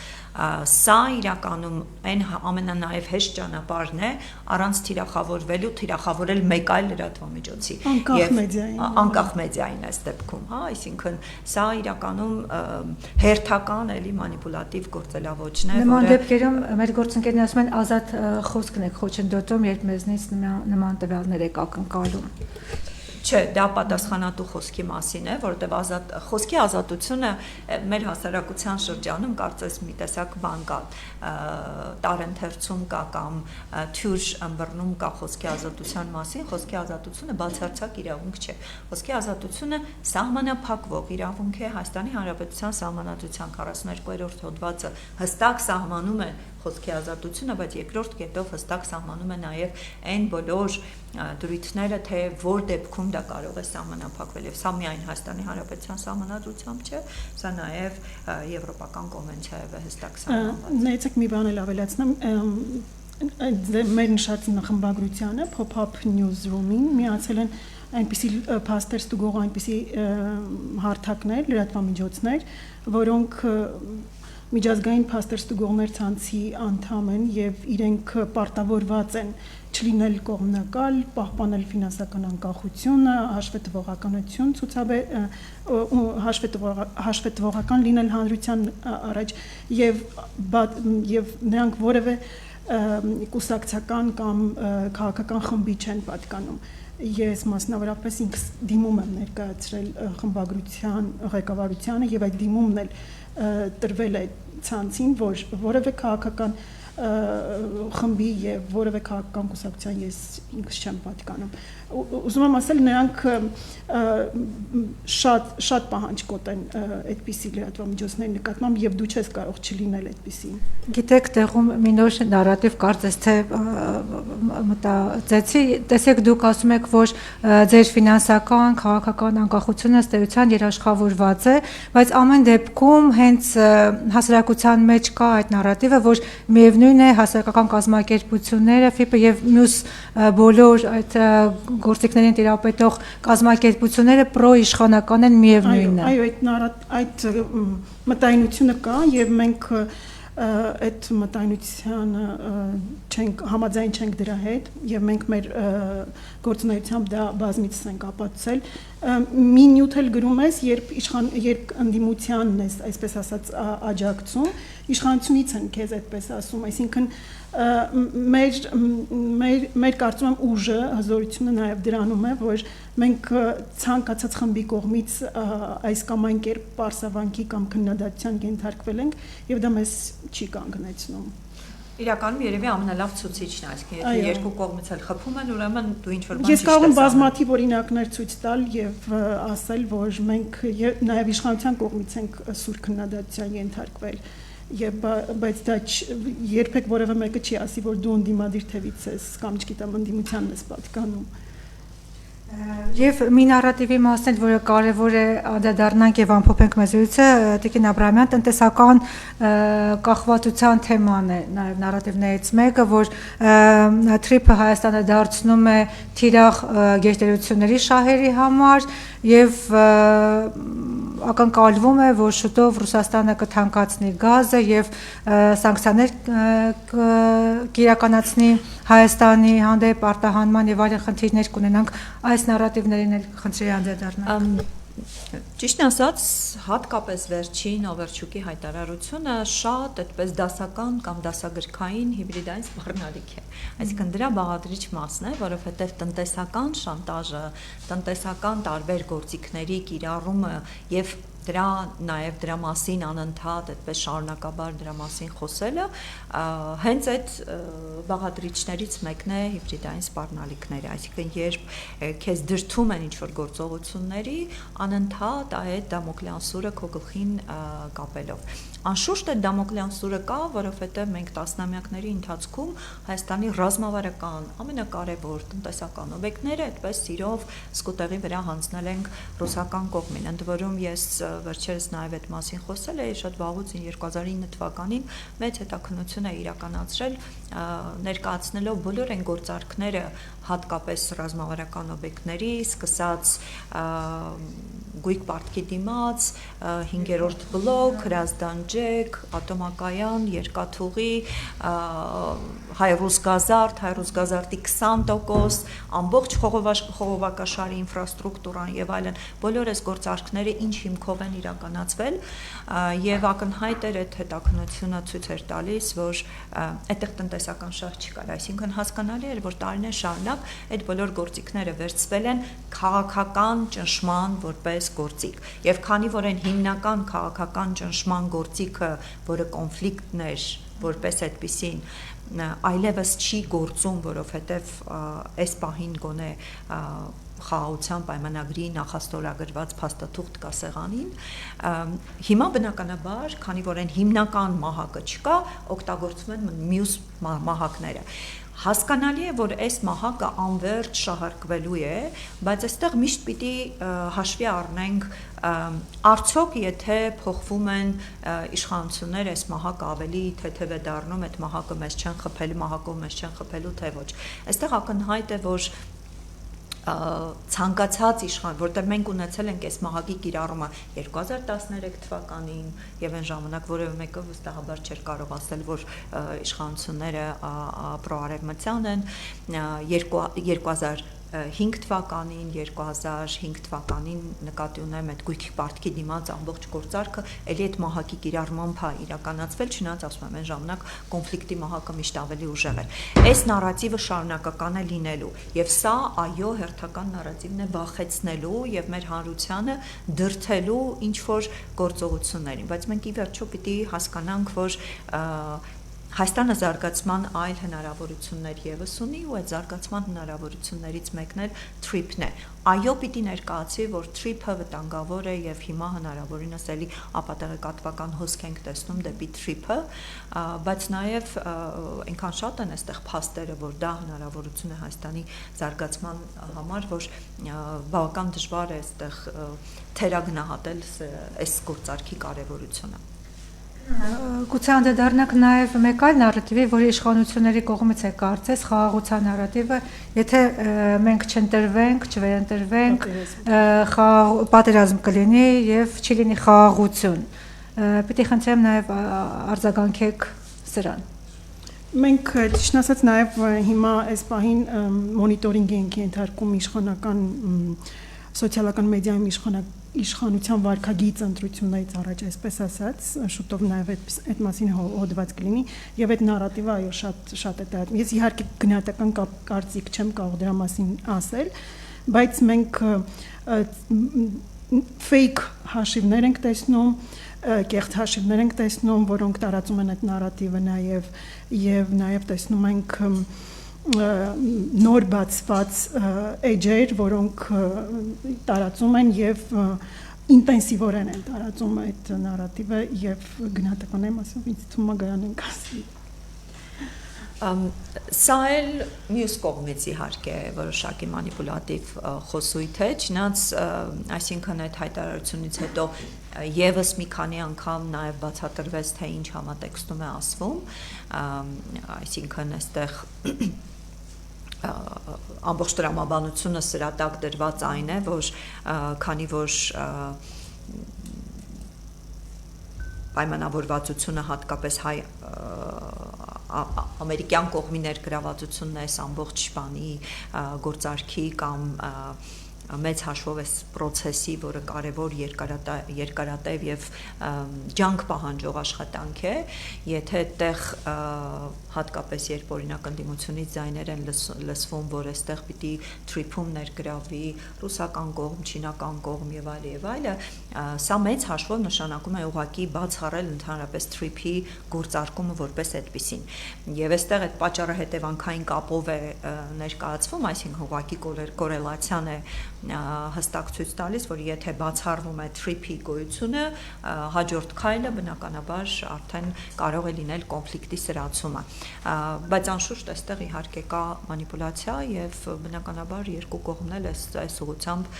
Սա իրականում այն ամենանաև հեշտ ճանապարհն է առանց թիրախավորվելու, թիրախավորել մեկ այլ լրատվամիջոցի անկախ մեդիային այս դեպքում, հա, այսինքն սա իրականում հերթական էլի մանիպուլատիվ գործելավոճն է, որը մեր գործընկերներն ասում են ազատ խոսքն եք խոչընդոտում, երբ մեզնից նման տվյալներ եք ակնկալում։ Չէ, դա պատասխանատու խոսքի մասին է, որովհետև խոսքի ազատությունը մեր հասարակության շրջանում կարծես մի տեսակ բան կա, տարընթերցում կա կամ թյուր ըմբռնում կա խոսքի ազատության մասին, խոսքի ազատությունը բացարձակ իրավունք չէ։ Խոսքի ազատությունը սահմանափակվող իրավունք է, Հայաստանի Հանրապետության Սահմանադրության 42-րդ հոդվածը հստակ սահմանում է խոսքի ազատությունը, բայց երկրորդ կետով հստակ սահմանում է նաև այն բոլոր դրույթները, թե որ դեպքում դա կարող է սահմանափակվել, եւ սա միայն Հայաստանի Հանրապետության սահմանադրությամբ չէ, սա նաև եվրոպական կոնվենցիայով է հստակ սահմանված։ Նայեցեք մի բան էլ ավելացնեմ, մեր նշած խմբագրությանը Pop-up Newsroom-ին միացել են այնպիսի փաստեր ստուգող այնպիսի հարթակներ, լրատվամիջոցներ, որոնք միջազգային փաստերստուգողներ ցանցի անդամ են եւ իրենք պարտավորված են չլինել կողմնակալ, պահպանել ֆինանսական անկախությունը, հաշվետվողականություն հաշվետվողական լինել հանրության առաջ եւ նրանք որևէ կուսակցական կամ քաղաքական խմբի չեն պատկանում։ Ես մասնավորապես ինքս դիմում եմ ներկայացրել խմբագրության ղեկավարությանը եւ այդ դիմումն էլ տրվել է ցանցին, որ որևէ քաղաքական խմբի եւ որևէ քաղաքական կուսակցության ես ինքս չեմ պատկանում։ Ուզում եմ ասել, նրանք շատ պահանջկոտ են այդպիսի լրատվամիջոցների նկատմամբ եւ դու չես կարող չլինել այդպիսին։ Գիտեք, տեղում մի նոր նարատիվ կարծես թե մտածեցի, տեսեք դուք ասում եք, որ ձեր ֆինանսական, քաղաքական անկախությունը ըստ էության երաշխավորված է, բայց ամեն դեպքում հենց հասարակության մեջ կա այդ նարատիվը, որ միևնույն է հասարակական կազմակերպությունները, ՖԻՊ-ը եւ մյուս բոլոր այդ գործիքներին տիրապետող կազմակերպությունները պրոիշխանական են միևնույնն է։ Այո, այդ մտայնությունը կա եւ մենք այդ մտայնությանը համաձայն չենք դրա հետ եւ մենք մեր գործունեությամբ դա բազմիցս ենք ապացուցել։ Մի նյութ էլ գրում ես, երբ ընդդիմությանն ես, այսպես ասած, աջակցում, իշխանությունից են քեզ այդպես ասում, այսինքն մեր կարծում եմ ուժը, հզորությունը նաև դրանում է, որ մենք ցանկացած խմբի կողմից այս կամ այն կերպ պարսավանքի կամ քննադատության ենթարկվել ենք եւ դա մեզ չի կանգնեցնում։ Իրականում երևի ամենալավ ցուցիչն է, այսինքն եթե երկու կողմից էլ խփում են, ուրեմն դու ինչ որ բան ես կարող եմ բազմաթիվ օրինակներ ցույց տալ եւ ասել, որ մենք նաեւ իշխանության կողմից ենք սուր քննադատության ենթարկվել բայց դա երբեք որևէ մեկը չի ասի, որ դու ընդդիմադիր թևից ես կամ չգիտեմ ընդդիմությանն ես պատկանում։ Եվ մի նարատիվի մասն էլ, որը կարևոր է անդրադառնանք եւ ամփոփենք մեզ զրույցը, Տիկին Աբրահամյան, տնտեսական կախվածության թեման է նաեւ նարատիվներից մեկը, որ TRIP-ը Հայաստանը դարձնում է թիրախ գերտերությունների շահերի համար եւ ակնկալվում է, որ շուտով Ռուսաստանը կթանկացնի գազը եւ սանկցիաներ կիրականացնի Հայաստանի հանդեպ արտահանման եւ այլ խնդիրներ կունենանք, այս նարատիվներին էլ խնդրի անդրադառնանք։ Ճիշտն ասած, հատկապես վերջին Օվերչուկի հայտարարությունը շատ այդպես դասական կամ դասագրքային հիբրիդային սպառնալիք է։ Այսինքն դրա բաղադրիչ մասն է, որովհետև տնտեսական շանտաժը, տնտեսական տարբեր գործիքների կիրառումը եւ դրա մասին անընդհատ այդպես շարունակաբար դրա մասին խոսելը հենց այդ բաղադրիչներից մեկն է հիբրիդային սպառնալիքները, այսինքն երբ քեզ դրդում են ինչ-որ գործողությունների, անընդհատ այդ դամոկլեան սուրը քո գլխին կապելով։ Անշուշտ այդ դամոկլեան սուրը կա, որովհետև մենք տասնամյակների ընթացքում Հայաստանի ռազմավարական ամենակարևոր տնտեսական օբյեկտները այդպես սիրով սկուտեղի վրա հանձնել ենք ռուսական կողմին, ընդ որում ես վերջերս նաև այդ մասին խոսել էի, շատ վաղուց 2009 թվականին մեծ հետաքննություն է իրականացրել ներկայացնելով բոլոր այն գործարքները հատկապես ռազմավարական օբյեկտների, սկսած գույք պարտքի դիմաց, 5-րդ բլոկ, հրազդանջեք, ատոմակայան, երկաթուղի, հայրուսգազարդ, հայրուսգազարդի 20%, ամբողջ խողովակաշարի ինֆրաստրուկտուրան եւ այլն, բոլոր այս գործարքները ինչ հիմքով են իրականացվել եւ ակնհայտ էր այդ հետաքննությունը ցույց էր տալիս, որ այդտեղ տնտեսական շահ չկար, այսինքն հասկանալի էր, որ տարիներ շարունակ այդ բոլոր գործիքները վերցվել են քաղաքական ճնշման որպես գործիք եւ քանի որ այն հիմնական քաղաքական ճնշման գործիքը, որը կոնֆլիկտն էր որպես այդպիսին այլևս չի գործում, որովհետեւ այս պահին գոնե խաղաղության պայմանագրի նախաստորագրված փաստաթուղթ կա սեղանին, հիմա բնականաբար, քանի որ այն հիմնական մահակը չկա, օգտագործվում են մյուս մահակները։ Հասկանալի է, որ այս մահակը անվերջ շահարկվելու է, բայց այստեղ միշտ պիտի հաշվի առնենք արդյոք եթե փոխվում են իշխանությունները, այս մահակը ավելի թեթև է դառնում, այդ մահակը մեզ չեն խփելու, մահակով մեզ չեն խփելու, թե ոչ։ Այստեղ ակնհայտ է, որ ցանկացած իշխան, որտեղ մենք ունեցել ենք այս մահակի կիրառումը 2013 թվականին եւ այն ժամանակ որևէ մեկը վստահաբար չէր կարող ասել, որ իշխանությունները պրոարևմտյան են 2005 թվականին, 2005 թվականին նկատի ունեմ այդ գույքի պարտքի դիմաց ամբողջ գործարքը էլի այդ մահակի կիրառմամբ է իրականացվել, չնայած ասում եմ այն ժամանակ կոնֆլիկտի մահակը միշտ ավելի ուժեղ էր։ Այս նարատիվը շարունակական է լինելու եւ սա այո հերթական նարատիվն է վախեցնելու եւ մեր հանրությանը դրթելու ինչ որ գործողություններին, բայց մենք ի վերջո պիտի հասկանանք, որ Հայաստանը զարգացման այլ հնարավորություններ եւս ունի ու այդ զարգացման հնարավորություններից մեկն էլ TRIP-ն է։ Այո, պիտի ներկայացվի, որ TRIP-ը վտանգավոր է եւ հիմա հնարավորինս էլի ապատեղեկատվական հոսք ենք տեսնում դեպի TRIP-ը, բայց նաեւ այնքան շատ են այստեղ փաստերը, որ դա հնարավորություն է Հայաստանի զարգացման համար, որ բավական դժվար է այստեղ թերագնահատել այս գործարքի կարեւորությունը։ Գուցե անդրադառնանք նաև մեկ այլ նարատիվի, որի իշխանությունների կողմից է կարծես խաղաղության նարատիվը, եթե մենք չընտրվենք, չվերընտրվենք, պատերազմ կլինի եւ չի լինի խաղաղություն։ Պիտի խնդրեմ նաև արձագանքեք սրան։ Մենք ճիշտ ասած նաև հիմա այս պահին մոնիտորինգ ենք ենթարկում իշխանական սոցիալական մեդիայում իշխանության վարկագիծ ընտրություններից առաջ, այսպես ասած, շուտով նաև այդ մասին հոդված կլինի եւ այդ նարատիվը այո շատ է տարածվում։ Ես իհարկե գնահատական կարծիք չեմ կարող դրա մասին ասել, բայց մենք fake հաշիվներ ենք տեսնում, կեղծ հաշիվներ ենք տեսնում, որոնք տարածում են այդ նարատիվը նաև տեսնում ենք նոր բացված էջեր, որոնք տարածում են եւ ինտենսիվորեն են տարածում այդ նարատիվը եւ գնահատական եմ ասում, ինձ թվում է գան ենք ասի։ Սա էլ մյուս կողմից իհարկե որոշակի մանիպուլատիվ խոսույթ է, չնայած այսինքն այդ հայտարարությունից հետո եւս մի քանի անգամ նաեւ բացատրվեց, թե ինչ համատեքստում է ասվում, այսինքն այստեղ ամբողջ տրամաբանությունը սրա տակ դրված այն է, որ քանի որ պայմանավորվածությունը հատկապես հայ ամերիկյան կողմի ներգրավվածությունն է այս ամբողջ բանի գործարքի կամ մեծ հաշվով այս process-ի, որը կարևոր երկարատև եւ ջանք պահանջող աշխատանք է, եթե այդտեղ հատկապես երբ օրինակ ընդդիմությունից ձայներ են լսվում, որ այստեղ պիտի TRIP-ում ներգրավվի ռուսական կողմ, չինական կողմ եւ այլը, սա մեծ հաշվով նշանակում է ուղղակի բացառել ընդհանրապես TRIP-ի գործարկումը որպես այդպիսին։ Եվ այստեղ այդ պատճառը հետևանքային կապով է ներկայացվում, այսինքն ուղղակի կորելացիան է հստակ ցույց տալիս, որ եթե բացառվում է TRIP-ի գոյությունը, հաջորդ քայլը բնականաբար արդեն կարող է լինել կոնֆլիկտի սրացումը։ Բայց անշուշտ այստեղ իհարկե կա մանիպուլյացիա եւ բնականաբար երկու կողմն էլ այս ուղղությամբ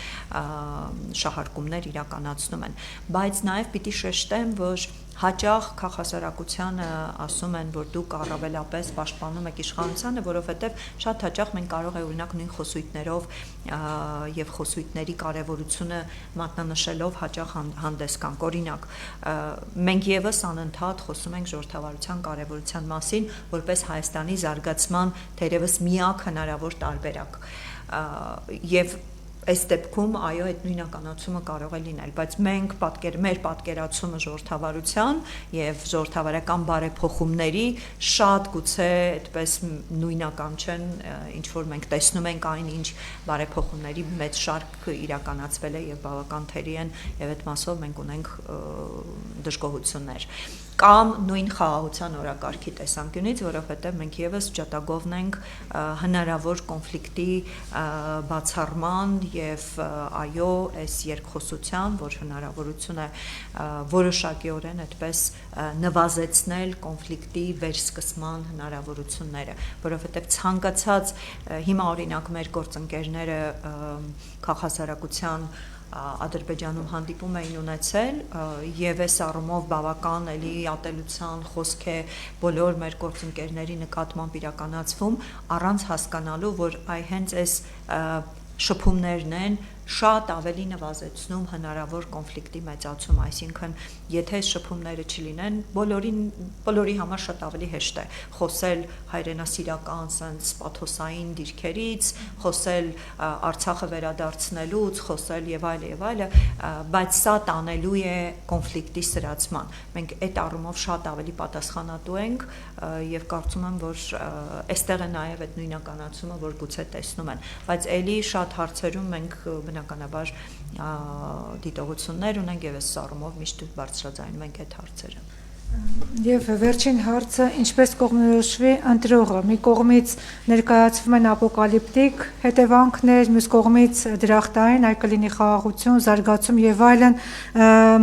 շահարկումներ իրականացնում են։ Բայց նաեւ պիտի շեշտեմ, որ հաճախ քաղաքասարակությանը ասում են, որ դուք առավելապես պաշտպանում եք իշխանությանը, որովհետև շատ հաճախ մենք կարող է օրինակ նույն խոսույթներով եւ խոսույթների կարեւորությունը մատնանշելով հաճախ հանդես գանք։ Օրինակ, մենք եւս անընդհատ խոսում ենք ժողովրդավարության կարեւորության մասին, որպես Հայաստանի զարգացման թերևս միակ հնարավոր տարբերակ։ Եվ այս դեպքում այո այդ նույնականացումը կարող է լինել, բայց մենք մեր պատկերացումը ժողովրդավարության եւ ժողովրդավարական բարեփոխումների շատ գուցե այդպես նույնական չեն, ինչ որ մենք տեսնում ենք այն ինչ բարեփոխումների մեծ շարք իրականացվել է եւ բավական թերի են եւ այդ մասով մենք ունենք դժգոհություններ կամ նույն խաղաղության օրակարգի տեսանկյունից, որովհետև մենք եւս ջատագովն ենք հնարավոր կոնֆլիկտի բացառման եւ այո այս երկխոսության, որ հնարավորություն է որոշակիորեն այդպես նվազեցնել կոնֆլիկտի վերսկսման հնարավորությունները, որովհետև ցանկացած հիմա օրինակ մեր գործընկերները քաղաքասարակության Ադրբեջանում հանդիպում էին ունեցել եւ այս առումով բավական էլի ատելության խոսք է բոլոր մեր գործընկերների նկատմամբ իրականացվում առանց հասկանալու, որ այ հենց այս շփումներն են շատ ավելի նվազեցնում հնարավոր կոնֆլիկտի մեծացում, այսինքն եթե շփումները չլինեն, բոլորի համար շատ ավելի հեշտ է խոսել հայրենասիրական sense պաթոսային դիրքերից, խոսել Արցախը վերադարձնելուց, խոսել եւ այլը, բայց սա տանելու է կոնֆլիկտի սրացման։ Մենք այդ առումով շատ ավելի պատասխանատու ենք եւ կարծում եմ, որ այստեղ է նաեւ այդ նույնականացումը, որ գուցե տեսնում են, բայց ելի շատ հարցերում մենք բնականաբար դիտողություններ ունենք եւ այս առումով միշտ բարձրաձայնում ենք այդ հարցերը։ Եվ վերջին հարցը, ինչպես կողմնորոշվի ընտրողը։ Մի կողմից ներկայացվում են ապոկալիպտիկ հետևանքներ, մյուս կողմից դրախտային, այլ կլինի խաղաղություն, զարգացում եւ այլն,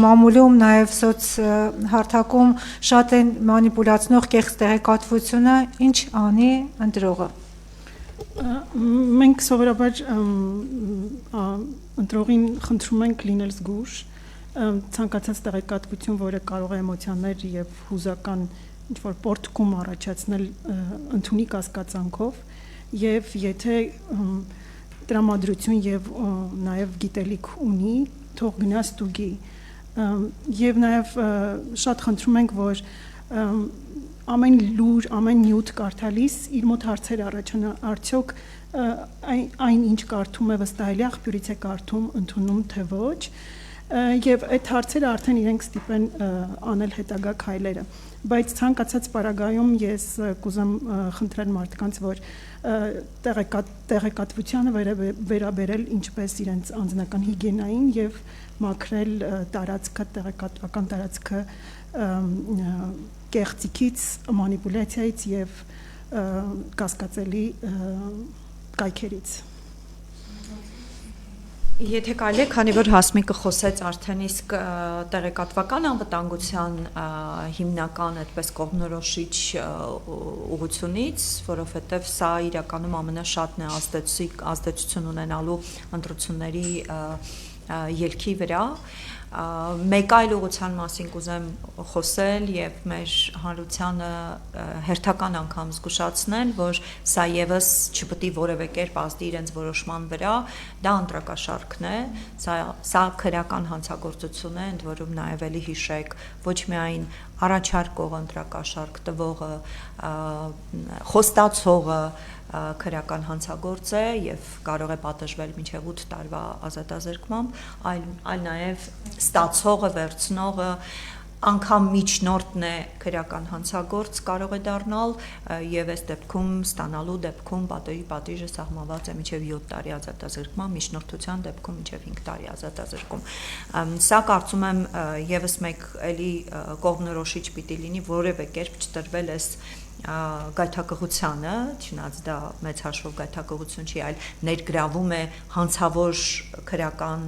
մամուլում, նաեւ սոցհարթակում շատ են մանիպուլացնող կեղծ տեղեկատվությունը, ինչ անի ընտրողը։ Մենք սովորաբար ընտրողին խնդրում ենք լինել զգույշ, ցանկացած տեղեկատվություն, որը կարող է էմոցիաներ եւ հուզական ինչ-որ պորտկում առաջացնել ընդունի կասկածանքով եւ եթե տրամադրություն եւ նաեւ գիտելիք ունի, թող գնա ստուգի եւ նաեւ շատ խնդրում ենք, որ ամեն լուր, ամեն նյութ կարդալիս իր մոտ հարցեր առաջանա, արդյոք այն ինչ կարդում է վստահելի աղբյուրից է կարդում, ընդունում թե ոչ, եւ այդ հարցերը արդեն իրենք ստիպեն անել հետագա քայլերը, բայց ցանկացած պարագայում ես կուզեմ խնդրել մարդկանց, որ տեղեկատվությանը վերաբերել ինչպես իրենց անձնական հիգիենային եւ մաքրել տարածքը, տեղեկատվական տարածքը կեղծիքից, մանիպուլյացիայից եւ կասկածելի կայքերից։ Եթե կարելի է, քանի որ Հասմիկը խոսեց արդեն իսկ տեղեկատվական անվտանգության հիմնական այդպես կողմնորոշիչ ուղղությունից, որովհետև սա իրականում ամենաշատն է ազդեցություն ունենալու ընտրությունների ելքի վրա, մեկ այլ ուղղության մասին կուզեմ խոսել եւ մեր հանրությանը հերթական անգամ զգուշացնել, որ սա եւս չպետք է որևէ կերպ ազդի իրենց որոշման վրա, դա ընտրակաշառքն է, սա քրեական հանցագործություն է, ընդ որում նաեւ էլի հիշեք, ոչ միայն առաջարկողը, ընտրակաշառք տվողը, խոստացողը քրեական հանցագործ է եւ կարող է պատժվել մինչեւ 8 տարվա ազատազրկմամբ, այլ նաեւ ստացողը, վերցնողը, անգամ միջնորդն է քրեական հանցագործ կարող է դառնալ եւ այս դեպքում ստանալու դեպքում պատիժը սահմանված է մինչեւ 7 տարի ազատազրկման, միջնորդության դեպքում մինչեւ 5 տարի ազատազրկում։ Սա կարծում եմ եւս մեկ էլի կողմնորոշիչ պիտի լինի, որևէ կերպ չտրվել այս գայթակղությանը, չնայած դա մեծ հաշվով գայթակղություն չի, այլ ներգրավում է հանցավոր քրեական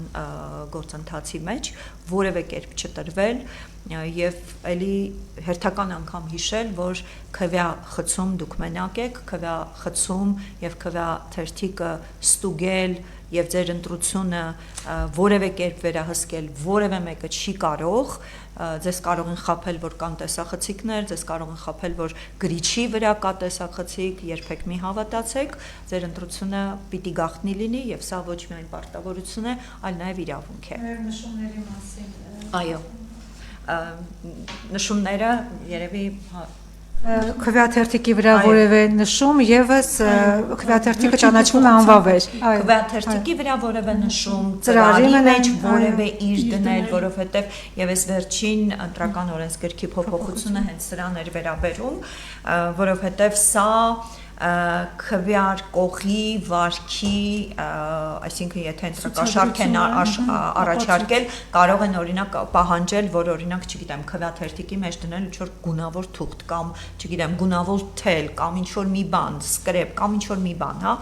գործընթացի մեջ, որևէ կերպ չտրվել եւ էլի հերթական անգամ հիշել, որ քվյա խցում դուք մենակ եք, քվյա խցում եւ քվյա թերթիկը ստուգել եւ ձեր ընտրությունը որևէ կերպ վերահսկել որևէ մեկը չի կարող, ձեզ կարող են խաբել, որ կան տեսախցիկներ, ձեզ կարող են խաբել, որ գրիչի վրա կա տեսախցիկ, երբեք մի հավատացեք, ձեր ընտրությունը պիտի գաղտնի լինի եւ սա ոչ միայն պարտավորություն է, այլ նաեւ իրավունք է։ Նշումների մասին։ Այո։ Նշումները երևի քվեաթերթիկի վրա որևէ նշում եւս քվեաթերթիկը ճանաչվում է անվավեր։ Քվեաթերթիկի վրա որևէ նշում, ծրարի մեջ որևէ իր դնել, որովհետեւ եւս վերջին ընտրական օրենսգրքի փոփոխությունը հենց սրան էր վերաբերում, որովհետեւ սա քվեար կողի վարքի, այսինքն եթե ընտրակաշառք են առաջարկել, կարող են օրինակ պահանջել, որ օրինակ, չգիտեմ, քվեաթերթիկի մեջ դնել ինչ-որ գունավոր թուղթ կամ, չգիտեմ, գունավոր թել կամ ինչ-որ մի բան, սկրեպ կամ ինչ-որ մի բան, հա,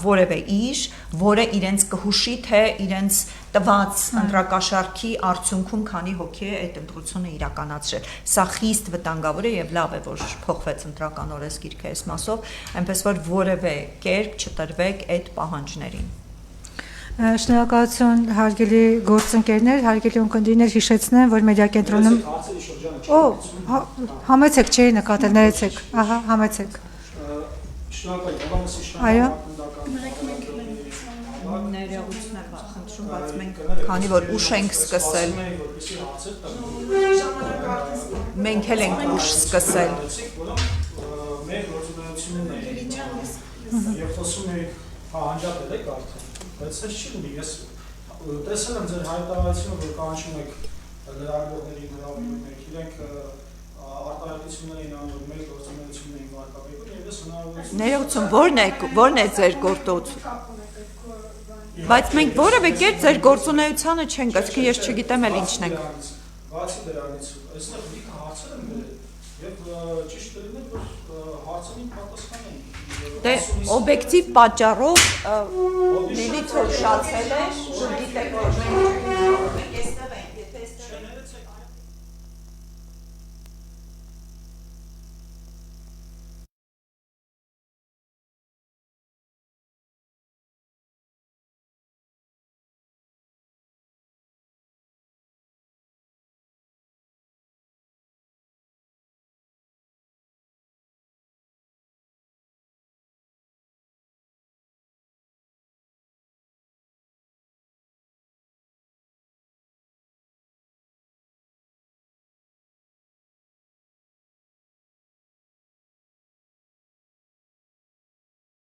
որևէ իր, որը իրենց կհուշի, թե իրենց տված ընտրակաշառքի արդյունքում քանի հոգի է այդ ընտրությունը իրականացրել։ Սա խիստ վտանգավոր է եւ լավ է, որ փոխվեց ընտրական օրենսգիրքը այս մասով, այնպես որ որևէ կերպ չտրվեք այդ պահանջներին։ Շնորհակալություն հարգելի գործընկերներ, հարգելի ունկնդիրներ, հիշեցնեմ, որ մեդիա կենտրոնում համեցեք, չէի նկատել, ներեցեք, ահա, համեցեք։ Այո։ Ներողություն եմ խնդրում, բայց մենք քանի որ ուշ ենք սկսել, մենք էլ ենք ուշ սկսել։ Մեր գործունեությունն է, եւ խոսում եք, անջատել եք արդեն, բայց այս չի լինի, ես տեսել եմ ձեր հայտարարությունը, որ կանչում եք լրագրողներին հրավիրում եք, իրենք արտահայտություններ էին անում, մեր գործունեությունն էին վարկաբեկում, եւ ես հնարավորություն Ներողություն, ո՞րն է ձեր գործոց։ Բայց մենք որևէ կերպ ձեր գործունեությանը չենք, այսինքն ես չգիտեմ էլ ինչն ենք։ Բացի դրանից, այստեղ լիքը հարցեր են գրել, եւ ճիշտ կլիներ, որ հարցերին պատասխանեն։ Դե օբյեկտիվ պատճառով Լիլիթ որ շացել է, գիտեք որ մենք